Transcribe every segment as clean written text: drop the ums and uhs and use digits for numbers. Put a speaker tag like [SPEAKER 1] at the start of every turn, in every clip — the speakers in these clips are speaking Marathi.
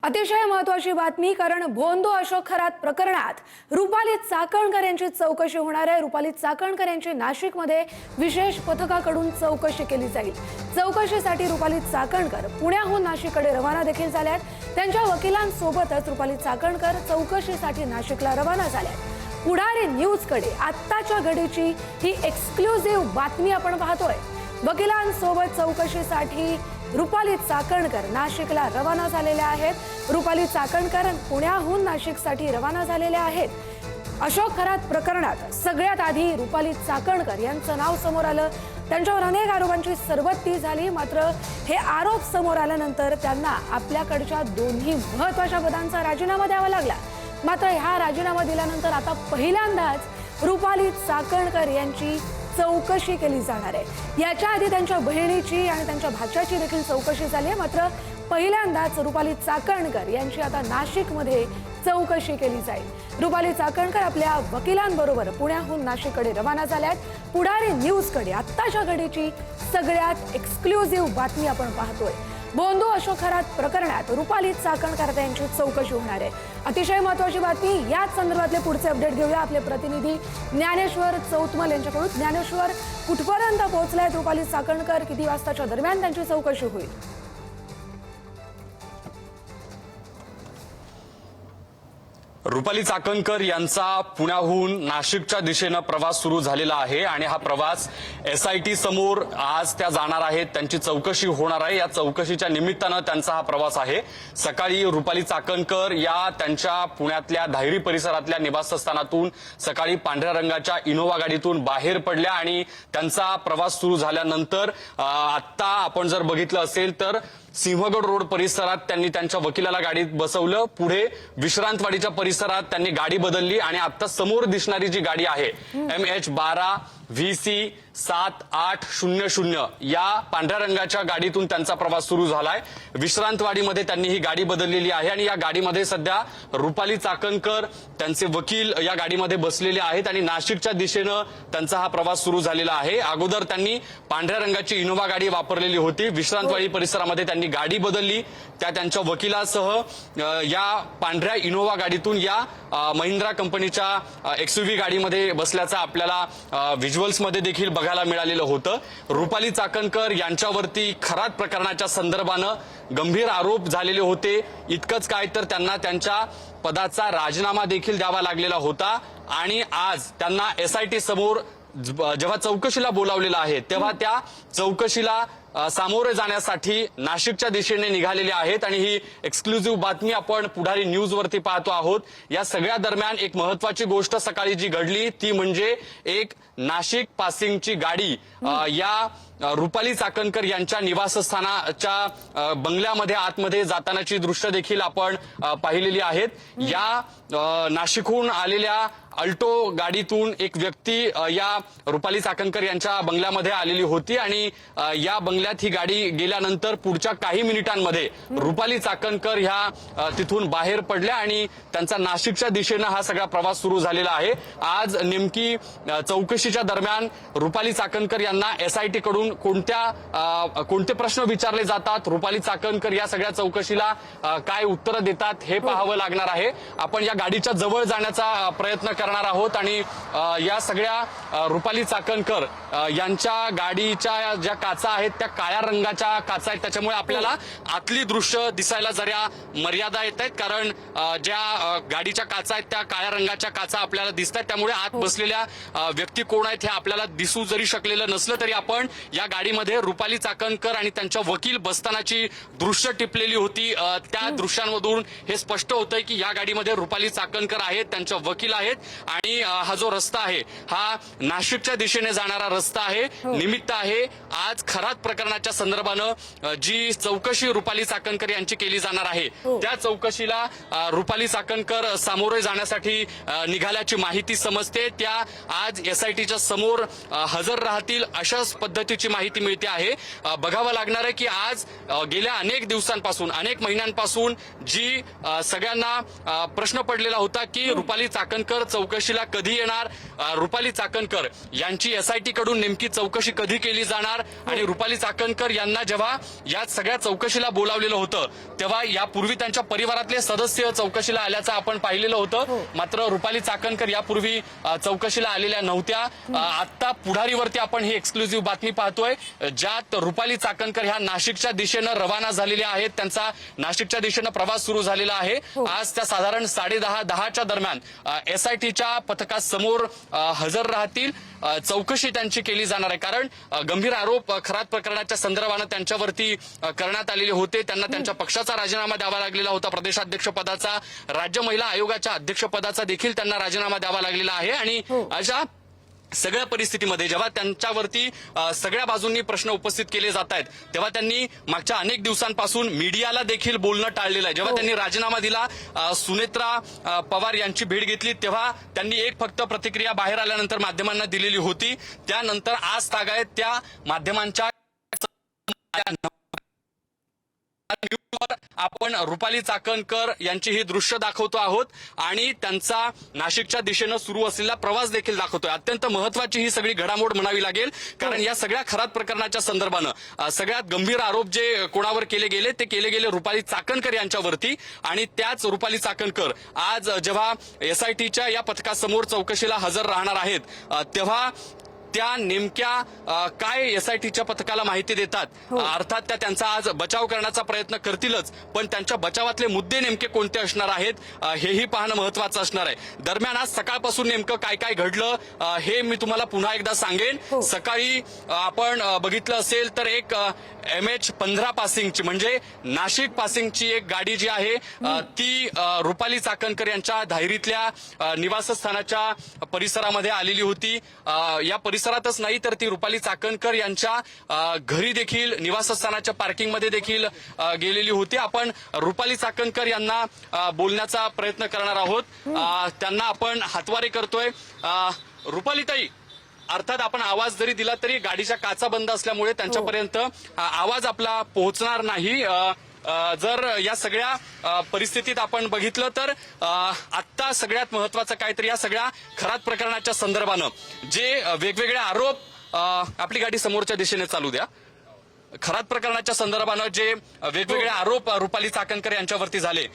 [SPEAKER 1] अतिशय महत्त्वाची बातमी, कारण भोंदू अशोक खरात प्रकरणात रुपाली चाकणकर यांची चौकशी होणार आहे। रुपाली चाकणकर यांची नाशिकमध्ये विशेष पथकाकडून चौकशी केली जाईल। चौकशीसाठी रुपाली चाकणकर पुण्याहून नाशिककडे रवाना देखील झाल्या आहेत। त्यांच्या वकिलांसोबतच रुपाली चाकणकर चौकशीसाठी नाशिकला रवाना झाल्या आहेत। पुढारी न्यूजकडे आत्ताच्या घडीची ही एक्सक्लुझिव्ह बातमी आपण पाहतोय। वकिलांसोबत चौकशीसाठी रुपाली चाकणकर नाशिकला रवाना झालेल्या आहेत। रुपाली चाकणकर पुण्याहून नाशिकसाठी रवाना झालेल्या आहेत। अशोक खरात प्रकरणात सगळ्यात आधी रुपाली चाकणकर यांचं नाव समोर आलं। त्यांच्यावर अनेक आरोपांची सरबत्ती झाली, मात्र हे आरोप समोर आल्यानंतर त्यांना आपल्याकडच्या दोन्ही महत्त्वाच्या पदांचा राजीनामा द्यावा लागला। मात्र हा राजीनामा दिल्यानंतर आता पहिल्यांदाच रुपाली चाकणकर यांची चौकशी केली जाणार आहे। याच्या आधी त्यांच्या बहिणीची आणि त्यांच्या भाच्याची देखील चौकशी झाली आहे, मात्र पहिल्यांदाच रुपाली चाकणकर यांची आता नाशिकमध्ये चौकशी केली जाईल। रुपाली चाकणकर आपल्या वकिलांबरोबर पुण्याहून नाशिककडे रवाना झाल्यात। पुढारी न्यूजकडे आत्ताच्या घडीची सगळ्यात एक्सक्लुझिव्ह बातमी आपण पाहतोय। भोंदू अशोक खरात प्रकरणात रुपाली चाकणकर यांची चौकशी होणार आहे। अतिशय महत्त्वाची बातमी। याच संदर्भातले पुढचे अपडेट घेऊया आपले प्रतिनिधी ज्ञानेश्वर चौतमल यांच्याकडून। ज्ञानेश्वर, कुठपर्यंत पोहोचलाय रुपाली चाकणकर? किती वाजताच्या दरम्यान त्यांची चौकशी होईल?
[SPEAKER 2] रुपाली चाकणकर यांचा पुण्याहून नाशिकच्या दिशेने प्रवास सुरू झालेला आहे आणि हा प्रवास एसआयटी समोर आज त्या जाणार आहेत। त्यांची चौकशी होणार आहे। या चौकशीच्या निमित्तानं त्यांचा हा प्रवास आहे। सकाळी रुपाली चाकणकर या त्यांच्या पुण्यातल्या धायरी परिसरातल्या निवासस्थानातून सकाळी पांढऱ्या रंगाच्या इनोव्हा गाडीतून बाहेर पडल्या आणि त्यांचा प्रवास सुरू झाल्यानंतर आता आपण जर बघितलं असेल तर सिंहगड रोड परिसरात त्यांनी त्यांच्या वकिलाला गाडीत बसवलं। पुढे विश्रांतवाडीच्या परिसरात त्यांनी गाडी बदलली आणि आता समोर दिसणारी जी गाडी आहे MH12 VC 7800 या पांढऱ्या रंगाच्या गाडीतून त्यांचा प्रवास सुरू झालाय। विश्रांतवाडीमध्ये त्यांनी ही गाडी बदललेली आहे आणि या गाडीमध्ये सध्या रुपाली चाकणकर त्यांचे वकील या गाडीमध्ये बसलेले आहेत आणि नाशिकच्या दिशेनं त्यांचा हा प्रवास सुरू झालेला आहे। अगोदर त्यांनी पांढऱ्या रंगाची इनोव्हा गाडी वापरलेली होती। विश्रांतवाडी परिसरामध्ये त्यांनी गाडी बदलली। त्यांच्या वकिलासह या पांढऱ्या इनोव्हा गाडीतून या महिंद्रा कंपनीच्या XUV गाडीमध्ये बसल्याचा आपल्याला व्हिज्युअल्समध्ये देखील बघायला मिळालेलं होतं। रुपाली चाकणकर यांच्यावरती खरात प्रकरणाच्या संदर्भानं गंभीर आरोप झालेले होते। इतकंच काय तर त्यांना त्यांच्या पदाचा राजीनामा देखील द्यावा लागलेला होता आणि आज त्यांना एसआयटी समोर जेव्हा चौकशीला बोलावलेलं आहे तेव्हा त्या चौकशीला सामोरे जाण्यासाठी नाशिकच्या दिशेने निघालेले आहेत आणि ही एक्सक्लुझिव्ह बातमी आपण पुढारी न्यूज वरती पाहतो आहोत। या सगळ्या दरम्यान एक महत्त्वाची गोष्ट सकाळी जी घडली ती म्हणजे एक नाशिक पासिंगची गाडी या रुपाली चाकणकर यांच्या निवासस्थानाच्या बंगल्यामध्ये आतमध्ये जातानाची दृश्य देखील आपण पाहिलेली आहेत। या नाशिकहून आलेल्या अल्टो गाडीतून एक व्यक्ती या रुपाली चाकणकर यांच्या बंगल्यामध्ये आलेली होती आणि या बंगल्यात ही गाडी गेल्यानंतर पुढच्या काही मिनिटांमध्ये रुपाली चाकणकर ह्या तिथून बाहेर पडल्या आणि त्यांचा नाशिकच्या दिशेनं हा सगळा प्रवास सुरू झालेला आहे। आज नेमकी चौकशीच्या दरम्यान रुपाली चाकणकर यांना एसआयटी कडून कोणते प्रश्न विचारले जातात, रुपाली चाकणकर या सगळ्या चौकशीला काय उत्तरं देतात हे पाहावं लागणार आहे। आपण या गाडीच्या जवळ जाण्याचा प्रयत्न करणार आहोत आणि या सगळ्या रुपाली चाकणकर यांच्या गाडीच्या ज्या काचा आहेत त्या काळ्या रंगाच्या काचा आहेत, त्याच्यामुळे आपल्याला आतली दृश्य दिसायला जरा मर्यादा येत आहेत, कारण ज्या गाडीच्या काचा आहेत त्या काळ्या रंगाच्या काचा आपल्याला दिसतात, त्यामुळे आत बसलेल्या व्यक्ती कोण आहेत हे आपल्याला दिसू जरी शकलेलं नसलं तरी आपण या गाडीमध्ये रुपाली चाकणकर आणि त्यांच्या वकील बसतानाची दृश्य टिपलेली होती। त्या दृश्यांमधून हे स्पष्ट होतंय की या गाडीमध्ये रुपाली चाकणकर आहेत, त्यांच्या वकील आहेत आणि हा जो रस्ता आहे हा नाशिकच्या दिशेने जाणारा रस्ता आहे। निमित्त आहे आज खरात प्रकरणाच्या संदर्भानं जी चौकशी रुपाली चाकणकर यांची केली जाणार आहे त्या चौकशीला रुपाली चाकणकर सामोरे जाण्यासाठी निघाल्याची माहिती समजते। त्या आज एसआयटीच्या समोर हजर राहतील अशाच पद्धतीची माहिती मिळते आहे। बघावं लागणार आहे की आज गेल्या अनेक दिवसांपासून अनेक महिन्यांपासून जी सगळ्यांना प्रश्न पडलेला होता की रुपाली चाकणकर चौकशीला कधी येणार, रुपाली चाकणकर यांची एसआयटी कडून नेमकी चौकशी कधी केली जाणार आणि रुपाली चाकणकर यांना जेव्हा या सगळ्या चौकशीला बोलावलेलं होतं तेव्हा यापूर्वी त्यांच्या परिवारातले सदस्य चौकशीला आल्याचं आपण पाहिलेलं होतं. मात्र रुपाली चाकणकर यापूर्वी चौकशीला आलेल्या नव्हत्या. आता पुढारीवरती आपण ही एक्सक्लुझिव्ह बातमी पाहतोय, ज्यात रुपाली चाकणकर ह्या नाशिकच्या दिशेनं रवाना झालेल्या आहेत. त्यांचा नाशिकच्या दिशेनं प्रवास सुरू झालेला आहे. आज त्या साधारण 10:30-10च्या दरम्यान SITच्या पथकासमोर हजर राहतील. चौकशी त्यांची केली जाणार आहे, कारण गंभीर आरोप खरात प्रकरणाच्या संदर्भानं त्यांच्यावरती करण्यात आलेले होते. त्यांना त्यांच्या पक्षाचा राजीनामा द्यावा लागलेला होता, प्रदेशाध्यक्षपदाचा, राज्य महिला आयोगाच्या अध्यक्षपदाचा देखील त्यांना राजीनामा द्यावा लागलेला आहे. आणि अशा सगळ्या परिस्थितीमध्ये जेव्हा त्यांच्यावरती सगळ्या बाजूंनी प्रश्न उपस्थित केले जात आहेत तेव्हा त्यांनी मागच्या अनेक दिवसांपासून मीडियाला देखील बोलणं टाळलेलं आहे. जेव्हा त्यांनी राजीनामा दिला, सुनेत्रा पवार यांची भेट घेतली, तेव्हा त्यांनी एक फक्त प्रतिक्रिया बाहेर आल्यानंतर माध्यमांना दिलेली होती. त्यानंतर आज तागायत त्या माध्यमांच्या आपण रुपाली चाकणकर यांची ही दृश्य दाखवतो आहोत आणि त्यांचा नाशिकच्या दिशेनं सुरू असलेला प्रवास देखील दाखवतोय. अत्यंत महत्वाची ही सगळी घडामोड म्हणावी लागेल, कारण या सगळ्या खरात प्रकरणाच्या संदर्भानं सगळ्यात गंभीर आरोप जे कोणावर केले गेले ते केले गेले रुपाली चाकणकर यांच्यावरती. आणि त्याच रुपाली चाकणकर आज जेव्हा SITच्या या पथकासमोर चौकशीला हजर राहणार आहेत तेव्हा त्या नेमक्या काय SITच्या पथकाला माहिती देतात. अर्थात त्या त्यांचा आज बचाव करण्याचा प्रयत्न करतीलच, पण त्यांच्या बचावातले मुद्दे नेमके कोणते असणार आहेत हेही पाहणं महत्वाचं असणार आहे. दरम्यान आज सकाळपासून नेमकं काय काय घडलं हे मी तुम्हाला पुन्हा एकदा सांगेन. सकाळी आपण बघितलं असेल तर एक MH15 पासिंगची म्हणजे नाशिक पासिंगची एक गाडी जी आहे ती रुपाली चाकणकर यांच्या धायरीतल्या निवासस्थानाच्या परिसरामध्ये आलेली होती. या परिसरातच नाही तर ती रुपाली चाकणकर यांच्या घरी देखील निवासस्थानाच्या पार्किंगमध्ये देखील गेलेली होती. आपण रुपाली चाकणकर यांना बोलण्याचा प्रयत्न करणार आहोत. त्यांना आपण हातवारे करतोय. रुपालीताई, अर्थात आपण आवाज जरी दिला तरी गाडीच्या काचा बंद असल्यामुळे त्यांच्यापर्यंत आवाज आपला पोहोचणार नाही. जर या सगळ्या परिस्थितीत आपण बघितलं तर आत्ता सगळ्यात महत्वाचं काहीतरी या सगळ्या खरात प्रकरणाच्या संदर्भानं जे वेगवेगळे आरोप आपली गाडी समोरच्या दिशेने चालू द्या. खरात प्रकरणाच्या संदर्भानं जे वेगवेगळे आरोप रुपाली चाकणकर यांच्यावरती झाले,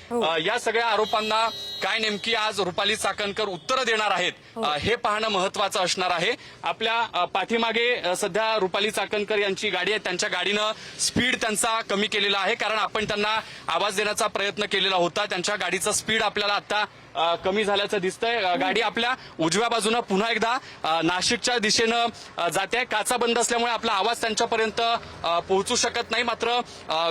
[SPEAKER 2] या सगळ्या आरोपांना काय नेमकी आज रुपाली चाकणकर उत्तरं देणार आहेत हे पाहणं महत्वाचं असणार आहे. आपल्या पाठीमागे सध्या रुपाली चाकणकर यांची गाडी आहे. त्यांच्या गाडीनं स्पीड त्यांचा कमी केलेला आहे, कारण आपण त्यांना आवाज देण्याचा प्रयत्न केलेला होता. त्यांच्या गाडीचा स्पीड आपल्याला आता कमी झाल्याचं दिसतंय. गाडी आपल्या उजव्या बाजूनं पुन्हा एकदा नाशिकच्या दिशेनं जाते. काचा बंद असल्यामुळे आपला आवाज त्यांच्यापर्यंत पोहोचू शकत नाही. मात्र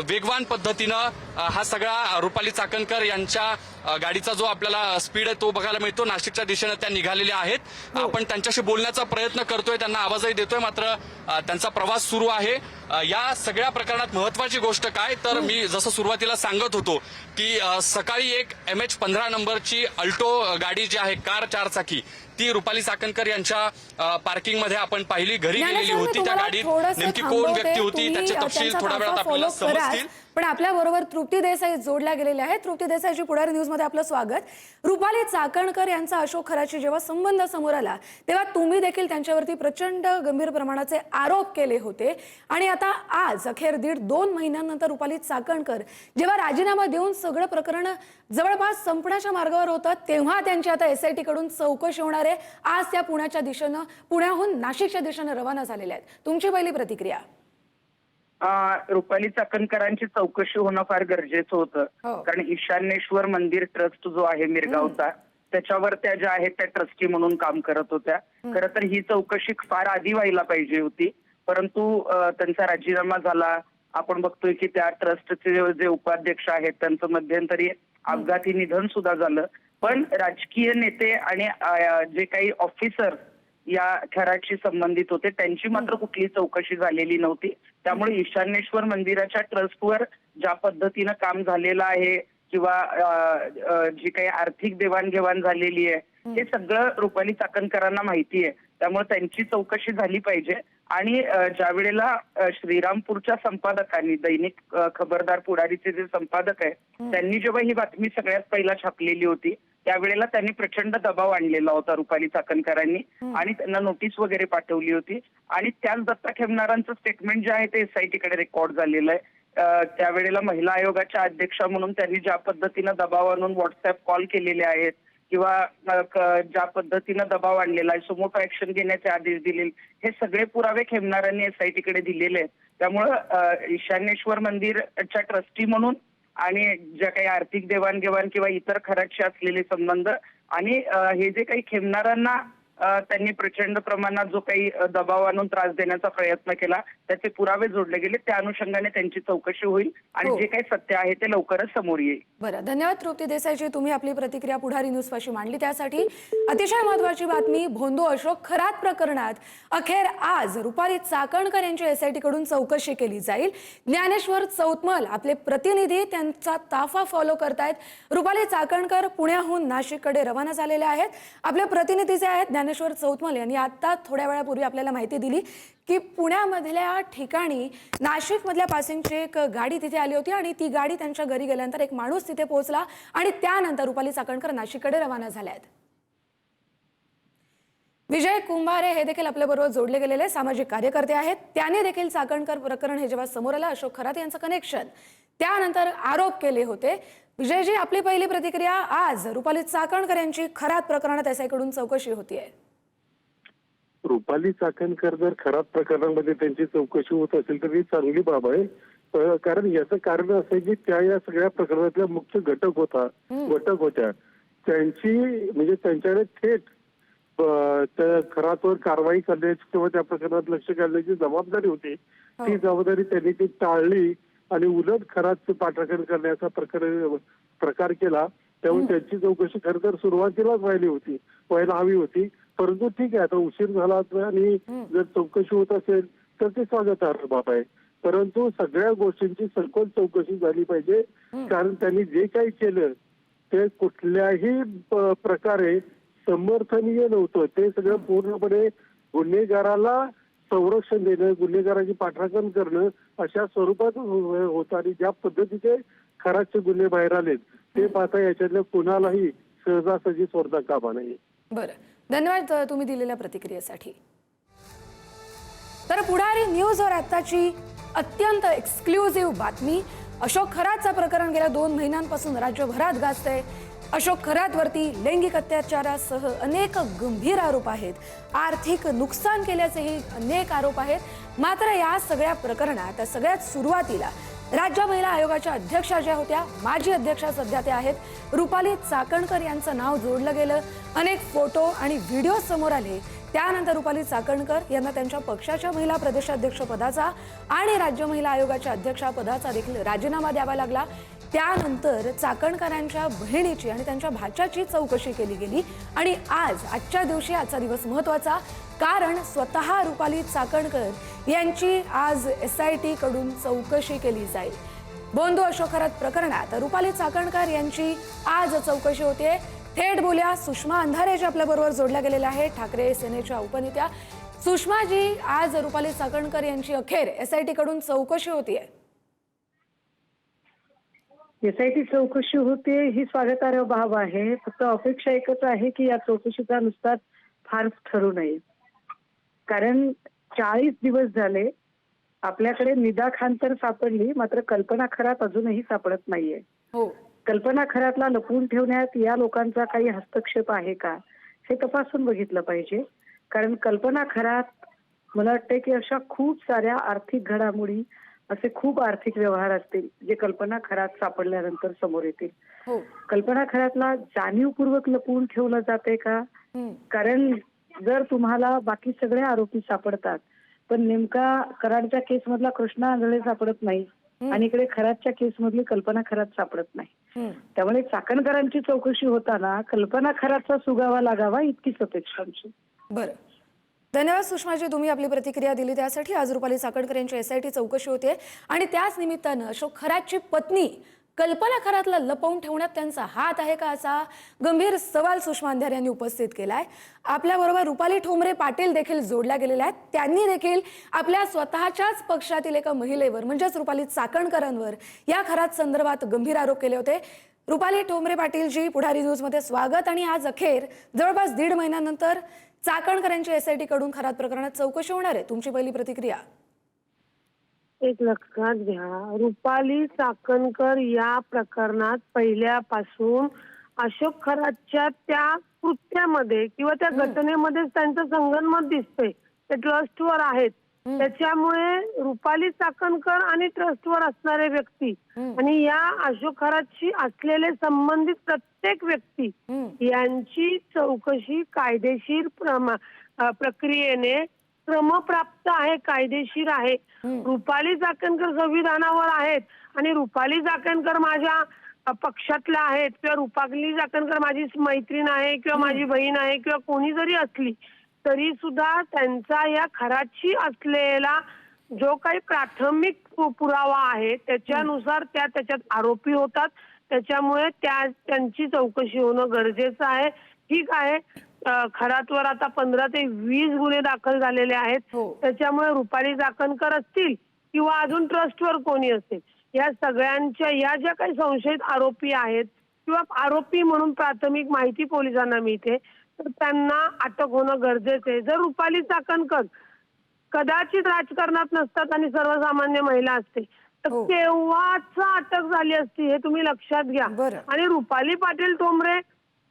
[SPEAKER 2] वेगवान पद्धतीनं हा सगळा रुपाली चाकणकर यांच्या गाडीचा जो आपल्याला स्पीड आहे तो बघायला मिळतो. नाशिकच्या दिशेनं त्या निघालेल्या आहेत. आपण त्यांच्याशी बोलण्याचा प्रयत्न करतोय, त्यांना आवाजही देतोय, मात्र त्यांचा प्रवास सुरू आहे. या सगळ्या प्रकरणात महत्वाची गोष्ट काय तर मी जसं सुरुवातीला सांगत होतो की सकाळी एक MH15 नंबरची अल्टो गाडी जी आहे, कार 4 चाकी, ती रुपाली चाकणकर यांच्या पार्किंगमध्ये आपण पाहिली. घरी गेलेली होती. त्या गाडीत नेमकी कोण व्यक्ती होती त्याचे तपशील थोड्या वेळात आपल्याला समजतील.
[SPEAKER 1] पण आपल्या बरोबर तृप्ती देसाई जोडल्या गेलेल्या आहेत. तृप्ती देसाईची पुढारी न्यूज मध्ये आपलं स्वागत. रुपाली चाकणकर यांचा अशोक खराशी जेव्हा संबंध समोर आला तेव्हा तुम्ही देखील त्यांच्यावरती प्रचंड गंभीर प्रमाणाचे आरोप केले होते आणि आता आज अखेर 1.5-2 महिन्यानंतर रुपाली चाकणकर जेव्हा राजीनामा देऊन सगळं प्रकरण जवळपास संपण्याच्या मार्गावर होतं तेव्हा त्यांची आता SIT कडून चौकशी होणार आहे. आज त्या पुण्याच्या दिशेनं, पुण्याहून नाशिकच्या दिशेनं रवाना झालेल्या आहेत. तुमची पहिली प्रतिक्रिया?
[SPEAKER 3] रुपाली चाकणकरांची चौकशी होणं फार गरजेचं होतं, कारण ईशान्येश्वर मंदिर ट्रस्ट जो आहे मिरगावचा, त्याच्यावर त्या ज्या आहेत त्या ट्रस्टी म्हणून काम करत होत्या. खरं तर ही चौकशी फार आधी व्हायला पाहिजे होती, परंतु त्यांचा राजीनामा झाला. आपण बघतोय की त्या ट्रस्टचे जे उपाध्यक्ष आहेत त्यांचं मध्यंतरी अपघाती निधन सुद्धा झालं. पण राजकीय नेते आणि जे काही ऑफिसर या खराशी संबंधित होते त्यांची मात्र कुठली चौकशी झालेली नव्हती. त्यामुळे ईशान्येश्वर मंदिराच्या ट्रस्टवर ज्या पद्धतीनं काम झालेलं आहे किंवा जी काही आर्थिक देवाणघेवाण झालेली आहे हे सगळं रुपाली चाकणकरांना माहिती आहे. त्यामुळे त्यांची चौकशी झाली पाहिजे. आणि ज्या वेळेला श्रीरामपूरच्या संपादकांनी, दैनिक खबरदार पुढारीचे जे संपादक आहे, त्यांनी जेव्हा ही बातमी सगळ्यात पहिला छापलेली होती त्यावेळेला त्यांनी प्रचंड दबाव आणलेला होता रुपाली चाकणकरांनी आणि त्यांना नोटीस वगैरे पाठवली होती. आणि त्याच दत्ता खेमनारांचं स्टेटमेंट जे आहे ते एसआयटीकडे रेकॉर्ड झालेलं आहे. त्यावेळेला महिला आयोगाच्या अध्यक्षा म्हणून त्यांनी ज्या पद्धतीनं दबाव आणून व्हॉट्सअप कॉल केलेले आहेत किंवा ज्या पद्धतीनं दबाव आणलेला आहे, सुमोटो ऍक्शन घेण्याचे आदेश दिले, हे सगळे पुरावे खेमनारांनी एसआयटीकडे दिलेले आहेत. त्यामुळं ईशान्येश्वर मंदिरच्या ट्रस्टी म्हणून आणि ज्या काही आर्थिक देवाणघेवाण किंवा इतर खराटशी असलेले संबंध आणि हे जे काही खेमनारांना त्यांनी प्रचंड प्रमाणात जो काही दबाव आणून त्रास देण्याचा प्रयत्न केला त्याचे पुरावे जोडले गेले. त्या अनुषंगाने त्यांची चौकशी होईल आणि जे काही सत्य आहे ते लवकरच समोर येईल.
[SPEAKER 1] बरं, धन्यवाद तृप्ती देसाईजी, तुम्ही आपली प्रतिक्रिया पुढारी न्यूज पाशी मांडली त्यासाठी. अतिशय महत्त्वाची बातमी, भोंदू अशोक खरात प्रकरणात अखेर आज रुपाली चाकणकर यांची एसआयटी कडून चौकशी केली जाईल. ज्ञानेश्वर चौतमल आपले प्रतिनिधी त्यांचा ताफा फॉलो करतायत. रुपाली चाकणकर पुण्याहून नाशिककडे रवाना झालेले आहेत. आपले प्रतिनिधी जे आहेत ज्ञानेश्वर चौतमल यांनी आता थोड्या वेळापूर्वी आपल्याला माहिती दिली की पुण्यामधल्या ठिकाणी नाशिकमधल्या पासिंगची एक गाडी तिथे आली होती आणि ती गाडी त्यांच्या घरी गेल्यानंतर एक माणूस तिथे पोहोचला आणि त्यानंतर रुपाली चाकणकर नाशिककडे रवाना झाल्या आहेत. विजय कुंभारे हे देखील आपल्याबरोबर जोडले गेलेले सामाजिक कार्यकर्ते आहेत. त्याने देखील चाकणकर प्रकरण हे जेव्हा समोर आलं, अशोक खरात यांचं कनेक्शन, त्यानंतर आरोप केले होते. विजयजी, आपली पहिली प्रतिक्रिया, आज रुपाली चाकणकर यांची खरात प्रकरणात एसआयकडून चौकशी होतीये.
[SPEAKER 4] रुपाली चाकणकर जर खराब प्रकरणामध्ये त्यांची चौकशी होत असेल तर ही चांगली बाब आहे. कारण याचं कारण असं आहे की त्या या सगळ्या प्रकरणातल्या मुख्य घटक होत्या त्यांची म्हणजे त्यांच्याकडे थेट त्या खरातवर कारवाई करण्याची किंवा त्या प्रकरणात लक्ष घालण्याची जबाबदारी होती. ती जबाबदारी त्यांनी ती टाळली आणि उलट खरातचं पाठराखण करण्याचा प्रकार केला. त्यामुळे त्यांची चौकशी खरं तर सुरुवातीलाच व्हायला हवी होती. परंतु ठीक आहे, आता उशीर झाला आणि जर चौकशी होत असेल तर ते स्वागतार्ह बाब आहे. परंतु सगळ्या गोष्टींची सखोल चौकशी झाली पाहिजे. कारण त्यांनी जे काही केलं ते कुठल्याही प्रकारे समर्थनीय नव्हतं. ते सगळं पूर्णपणे गुन्हेगाराला संरक्षण देणं, गुन्हेगाराची पाठराखण करणं अशा स्वरूपात होतं. आणि ज्या पद्धतीचे खराचे गुन्हे बाहेर आलेत ते पाहता याच्यातल्या कुणालाही सहजासहजी सोडता कामा नये.
[SPEAKER 1] बरं, धन्यवाद तुम्ही दिलेल्या प्रतिक्रियेसाठी. तर पुढारी न्यूजवर आताची अत्यंत एक्सक्लुझिव्ह बातमी, अशोक खरातचं प्रकरण गेल्या 2 महिन्यांपासून राज्यभरात गाजतंय. अशोक खरातवरती लैंगिक अत्याचारासह अनेक गंभीर आरोप आहेत. आर्थिक नुकसान केल्याचेही अनेक आरोप आहेत. मात्र या सगळ्या प्रकरणात सगळ्यात सुरुवातीला राज्य महिला आयोगाच्या अध्यक्षा ज्या होत्या, माजी अध्यक्षा सध्या त्या आहेत, रुपाली चाकणकर यांचं नाव जोडलं गेलं. अनेक फोटो आणि व्हिडिओ समोर आले. त्यानंतर रुपाली चाकणकर यांना त्यांच्या पक्षाच्या महिला प्रदेशाध्यक्ष पदाचा आणि राज्य महिला आयोगाच्या अध्यक्षपदाचा देखील राजीनामा द्यावा लागला. त्यानंतर चाकणकरांच्या बहिणीची आणि त्यांच्या भाच्याची चौकशी केली गेली. आणि आजच्या दिवशी आजचा दिवस महत्त्वाचा, कारण स्वतः रुपाली चाकणकर यांची आज एसआयटी कडून चौकशी केली जाईल. भोंदू अशोक खरात प्रकरणात रुपाली चाकणकर यांची आज चौकशी होते. थेट बोलूया सुषमा अंधारे जी आपल्या बरोबर जोडल्या गेलेल्या आहेत, ठाकरे सेनेच्या उपनेत्या. सुषमाजी, आज रुपाली चाकणकर यांची अखेर एसआयटी कडून चौकशी होतीये.
[SPEAKER 5] एसआयटी चौकशी होते ही स्वागतार्ह बाब आहे. फक्त अपेक्षा एकच आहे की या चौकशीचा नुसताच फार ठरू नये. कारण 40 दिवस झाले आपल्याकडे निदा खान तर सापडली, मात्र कल्पना खरात अजूनही सापडत नाहीये.
[SPEAKER 1] हो,
[SPEAKER 5] कल्पना खरातला लपवून ठेवण्यात या लोकांचा काही हस्तक्षेप आहे का हे तपासून बघितलं पाहिजे. कारण कल्पना खरात, मला वाटतं की अशा खूप साऱ्या आर्थिक घडामोडी, असे खूप आर्थिक व्यवहार असतील जे कल्पना खरात सापडल्यानंतर समोर येतील.
[SPEAKER 1] हो,
[SPEAKER 5] कल्पना खरातला जाणीवपूर्वक लपवून ठेवलं जाते का? कारण जर तुम्हाला बाकी सगळे आरोपी सापडतात पण नेमका कराडच्या केस मधला कृष्णा आंधळे सापडत नाही आणि इकडे खरातच्या केस मधली कल्पना खरात सापडत नाही, त्यामुळे चाकणकरांची चौकशी होताना कल्पना खरातचा सुगावा लागावा इतकीच अपेक्षा आमची.
[SPEAKER 1] बरं, धन्यवाद सुषमाजी, तुम्ही आपली प्रतिक्रिया दिली त्यासाठी. आज रुपाली चाकणकर यांची एसआयटी चौकशी होते आणि त्याच निमित्तानं अशोक खरातची पत्नी कल्पना खरातला लपवून ठेवण्यात त्यांचा हात आहे का, असा गंभीर सवाल सुषमा अंधारे यांनी उपस्थित केलाय. आपल्याबरोबर रुपाली ठोंबरे पाटील देखील जोडल्या गेलेल्या आहेत. त्यांनी देखील आपल्या स्वतःच्याच पक्षातील एका महिलेवर म्हणजेच रुपाली चाकणकरांवर या खरात संदर्भात गंभीर आरोप केले होते. रुपाली ठोंबरे पाटीलजी, पुढारी न्यूजमध्ये स्वागत. आणि आज अखेर जवळपास 1.5 महिन्यानंतर चाकणकरांची एसआयटी कडून खरात प्रकरणात चौकशी होणार आहे. तुमची पहिली प्रतिक्रिया?
[SPEAKER 6] एक लक्षात घ्या, रुपाली चाकणकर या प्रकरणात पहिल्यापासून अशोक खरातच्या त्या कृत्यामध्ये किंवा त्या घटनेमध्ये त्यांचं संगनमत दिसतंय. ते ट्रस्टवर आहेत, त्याच्यामुळे रुपाली चाकणकर आणि ट्रस्टवर असणारे व्यक्ती आणि या अशोक खरातशी असलेले संबंधित प्रत्येक व्यक्ती यांची चौकशी कायदेशीर प्रक्रियेने क्रमप्राप्त आहे, कायदेशीर आहे. रुपाली चाकणकर संविधानावर आहेत आणि रुपाली चाकणकर माझ्या पक्षातल्या आहेत किंवा रुपाली चाकणकर माझी मैत्रीण आहे किंवा माझी बहीण आहे किंवा कोणी जरी असली तरी सुद्धा त्यांचा या खराची असलेला जो काही प्राथमिक पुरावा आहे त्याच्यानुसार त्या त्याच्यात आरोपी होतात. त्याच्यामुळे त्यांची चौकशी होणं गरजेचं आहे. ठीक आहे, खरातवर आता 15 ते 20 गुन्हे दाखल झालेले आहेत. त्याच्यामुळे रुपाली चाकणकर असतील किंवा अजून ट्रस्टवर कोणी असेल, या सगळ्यांच्या या ज्या काही संशयित आरोपी आहेत किंवा आरोपी म्हणून प्राथमिक माहिती पोलिसांना मिळते तर त्यांना अटक होणं गरजेचं आहे. जर रुपाली चाकणकर कदाचित राजकारणात नसतात आणि सर्वसामान्य महिला असते तर केव्हाच अटक झाली असती, हे तुम्ही लक्षात घ्या. आणि रुपाली पाटील ठोंबरे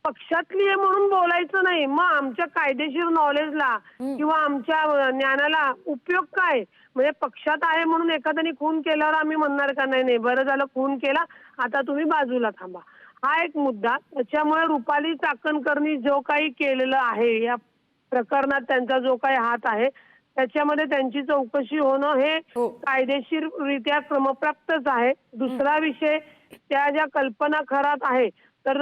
[SPEAKER 6] पक्षातली आहे म्हणून बोलायचं नाही, मग आमच्या कायदेशीर नॉलेजला किंवा आमच्या ज्ञानाला उपयोग काय? म्हणजे पक्षात आहे म्हणून एखाद्याने खून केल्यावर आम्ही म्हणणार का नाही बरं झालं खून केला, आता तुम्ही बाजूला थांबा, हा एक मुद्दा. त्याच्यामुळे रुपाली चाकणकरनी जो काही केलेलं आहे या प्रकरणात त्यांचा जो काही हात आहे त्याच्यामध्ये त्यांची चौकशी होणं हे कायदेशीररित्या क्रमप्राप्तच आहे. दुसरा विषय, त्या ज्या कल्पना खरात आहे तर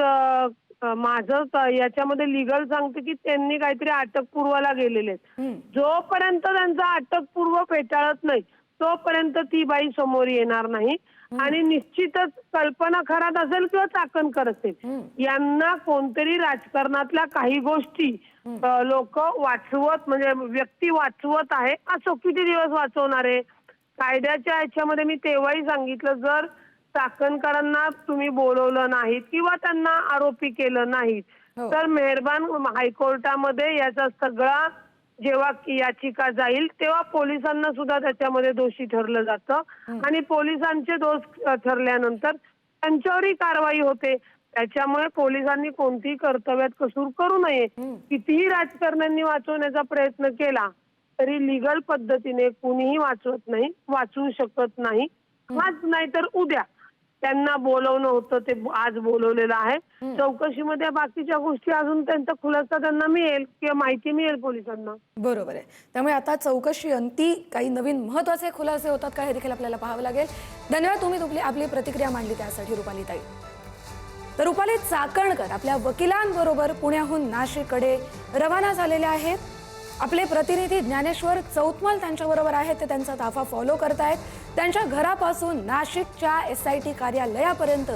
[SPEAKER 6] माझं याच्यामध्ये लिगल सांगते की त्यांनी काहीतरी अटकपूर्वला गेलेले आहेत. जोपर्यंत त्यांचा अटकपूर्व फेटाळत नाही तोपर्यंत ती बाई समोर येणार नाही. आणि निश्चितच कल्पना खरात असेल किंवा चाकणकर असेल यांना कोणतरी राजकारणातल्या काही गोष्टी लोक वाचवत म्हणजे व्यक्ती वाचवत आहे. असो किती दिवस वाचवणार आहे? कायद्याच्या ह्याच्यामध्ये मी तेव्हाही सांगितलं, जर चाकणकरांना तुम्ही बोलवलं नाहीत किंवा त्यांना आरोपी केलं नाहीत तर मेहरबान हायकोर्टामध्ये याचा सगळा जेव्हा याचिका जाईल तेव्हा पोलिसांना सुद्धा त्याच्यामध्ये दोषी ठरलं जातं आणि पोलिसांचे दोष ठरल्यानंतर त्यांच्यावरही कारवाई होते. त्याच्यामुळे पोलिसांनी कोणतीही कर्तव्यात कसूर करू नये. कितीही राजकारण्यांनी वाचवण्याचा प्रयत्न केला तरी लिगल पद्धतीने कुणीही वाचवत नाही, वाचवू शकत नाही. आज नाही तर उद्या त्यांना बोलवणं होतं, ते आज बोलवलेलं आहे. चौकशीमध्ये बाकीच्या गोष्टी अजून त्यांचा खुलासा त्यांना मिळेल किंवा माहिती मिळेल पोलिसांना.
[SPEAKER 1] बरोबर आहे. त्यामुळे आता चौकशी अंती काही नवीन महत्त्वाचे खुलासे होतात का हे देखील आपल्याला पाहावं लागेल. धन्यवाद, तुम्ही आपली प्रतिक्रिया मांडली त्यासाठी रुपालीताई. तर रुपाली चाकणकर आपल्या वकिलांबरोबर पुण्याहून नाशिककडे रवाना झालेले आहेत. आपले प्रतिनिधी ज्ञानेश्वर चौतमल त्यांच्याबरोबर आहेत, ते त्यांचा ताफा फॉलो करतायत. त्यांच्या घरापासून नाशिकच्या एसआयटी कार्यालयापर्यंत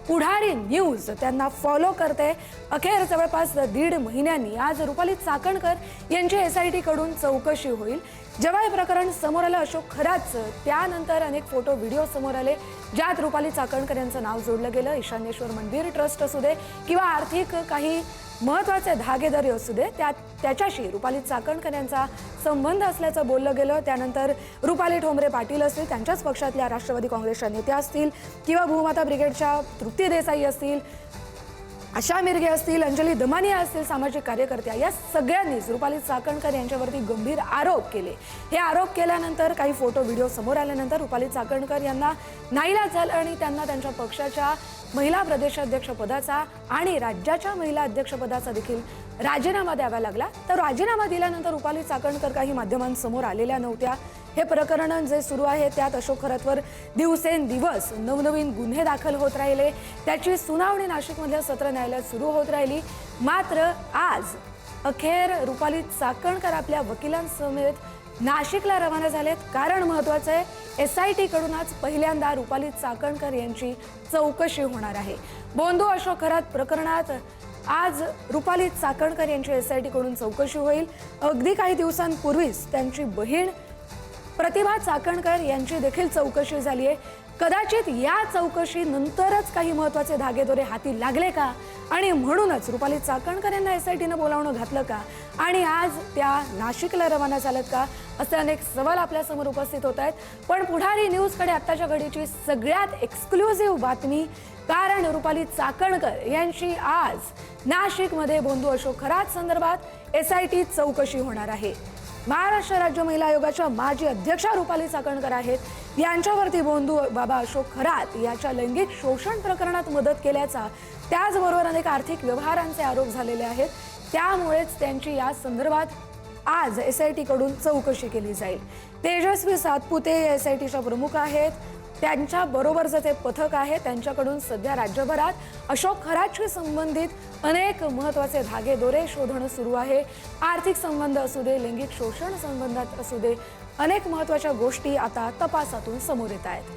[SPEAKER 1] पुढारी न्यूज त्यांना फॉलो करते. अखेर जवळपास 1.5 महिन्यांनी आज रुपाली चाकणकर यांची एसआयटी कडून चौकशी होईल. जेव्हा हे प्रकरण समोर आलं अशोक खरातचं, त्यानंतर अनेक फोटो व्हिडिओ समोर आले ज्यात रुपाली चाकणकर यांचं नाव जोडलं गेलं. ईशान्येश्वर मंदिर ट्रस्ट असू दे किंवा आर्थिक काही महत्त्वाचे धागेदारी असू दे, त्याच्याशी रुपाली चाकणकर यांचा संबंध असल्याचं बोललं गेलं. त्यानंतर रुपाली ठोंबरे पाटील असतील, त्यांच्याच पक्षातल्या राष्ट्रवादी काँग्रेसच्या नेत्या असतील किंवा भूमाता ब्रिगेडच्या तृप्ती देसाई असतील, आशा मिरगे असतील, अंजली दमानिया असतील, सामाजिक कार्यकर्त्या, या सगळ्यांनीच रुपाली चाकणकर यांच्यावरती गंभीर आरोप केले. हे आरोप केल्यानंतर काही फोटो व्हिडिओ समोर आल्यानंतर रुपाली चाकणकर यांना नाईलाज झालं आणि त्यांना त्यांच्या पक्षाच्या महिला प्रदेशाध्यक्षपदाचा आणि राज्याच्या महिला अध्यक्षपदाचा देखील राजीनामा द्यावा लागला. तर राजीनामा दिल्यानंतर रुपाली चाकणकर काही माध्यमांसमोर आलेल्या नव्हत्या. हे प्रकरण जे सुरू आहे त्यात अशोक खरातवर दिवसेंदिवस नवनवीन गुन्हे दाखल होत राहिले. त्याची सुनावणी नाशिकमधल्या सत्र न्यायालयात सुरू होत राहिली. मात्र आज अखेर रुपाली चाकणकर आपल्या वकिलांसमेत नाशिकला रवाना झालेत. कारण महत्त्वाचं आहे, एसआयटी कडून आज पहिल्यांदा रुपाली चाकणकर यांची चौकशी होणार आहे. बोंधू अशोक खरात प्रकरणात आज रुपाली चाकणकर यांची एसआयटी कडून चौकशी होईल. अगदी काही दिवसांपूर्वीच त्यांची बहीण प्रतिभा चाकणकर यांची देखील चौकशी झाली आहे. कदाचित या चौकशीनंतरच काही महत्त्वाचे धागेदोरे हाती लागले का आणि म्हणूनच रुपाली चाकणकर यांना एसआयटीनं बोलावणं घातलं का आणि आज त्या नाशिकला रवाना झाल्यात का असे अनेक सवाल आपल्या समोर उपस्थित होत आहेत. पण पुढारी न्यूजकडे आत्ताच्या घडीची सगळ्यात एक्सक्लुझिव्ह बातमी, कारण रुपाली चाकणकर यांची आज नाशिकमध्ये भोंदू अशोक खरात संदर्भात एसआयटी चौकशी होणार आहे. महाराष्ट्र राज्य महिला आयोगाच्या माजी अध्यक्षा रुपाली चाकणकर आहेत. यांच्यावरती भोंदू बाबा अशोक खरात याच्या लैंगिक शोषण प्रकरणात मदत केल्याचा, त्याचबरोबर अनेक आर्थिक व्यवहारांचे आरोप झालेले आहेत. त्यामुळेच त्यांची या संदर्भात आज एसआयटी कडून चौकशी केली जाईल. तेजस्वी सातपुते एसआयटीच्या प्रमुख आहेत. त्यांच्या बरोबरचं ते पथक आहे. त्यांच्याकडून सध्या राज्यभरात अशोक खरातशी संबंधित अनेक महत्त्वाचे धागेदोरे शोधणं सुरू आहे. आर्थिक संबंध असू दे, लैंगिक शोषण संबंधात असू दे, अनेक महत्त्वाच्या गोष्टी आता तपासातून समोर येत आहेत.